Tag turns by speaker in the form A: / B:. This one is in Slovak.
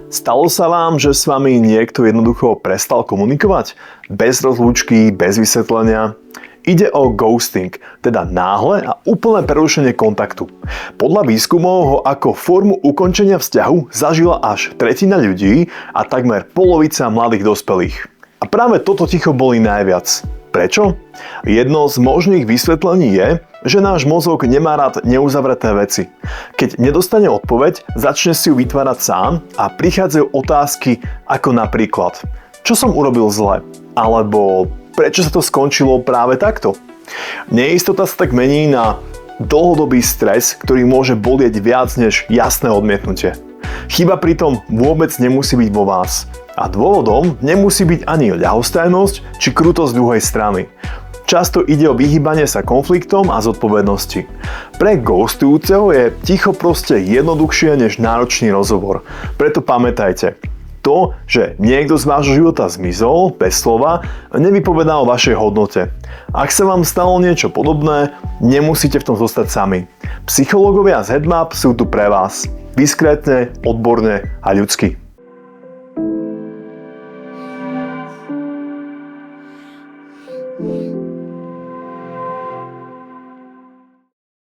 A: Stalo sa vám, že s vami niekto jednoducho prestal komunikovať? Bez rozlúčky, bez vysvetlenia? Ide o ghosting, teda náhle a úplné prerušenie kontaktu. Podľa výskumov ho ako formu ukončenia vzťahu zažila až tretina ľudí a takmer polovica mladých dospelých. A práve toto ticho bolí najviac. Prečo? Jedno z možných vysvetlení je, že náš mozog nemá rád neuzavreté veci. Keď nedostane odpoveď, začne si ju vytvárať sám a prichádzajú otázky ako napríklad: čo som urobil zle? Alebo prečo sa to skončilo práve takto? Neistota sa tak mení na dlhodobý stres, ktorý môže bolieť viac než jasné odmietnutie. Chyba pritom vôbec nemusí byť vo vás. A dôvodom nemusí byť ani ľahostajnosť či krutosť druhej strany. Často ide o vyhýbanie sa konfliktom a zodpovednosti. Pre ghostujúceho je ticho proste jednoduchšie než náročný rozhovor. Preto pamätajte, to, že niekto z vášho života zmizol bez slova, nevypovedá o vašej hodnote. Ak sa vám stalo niečo podobné, nemusíte v tom zostať sami. Psychológovia z Headmap sú tu pre vás. Diskrétne, odborne a ľudsky.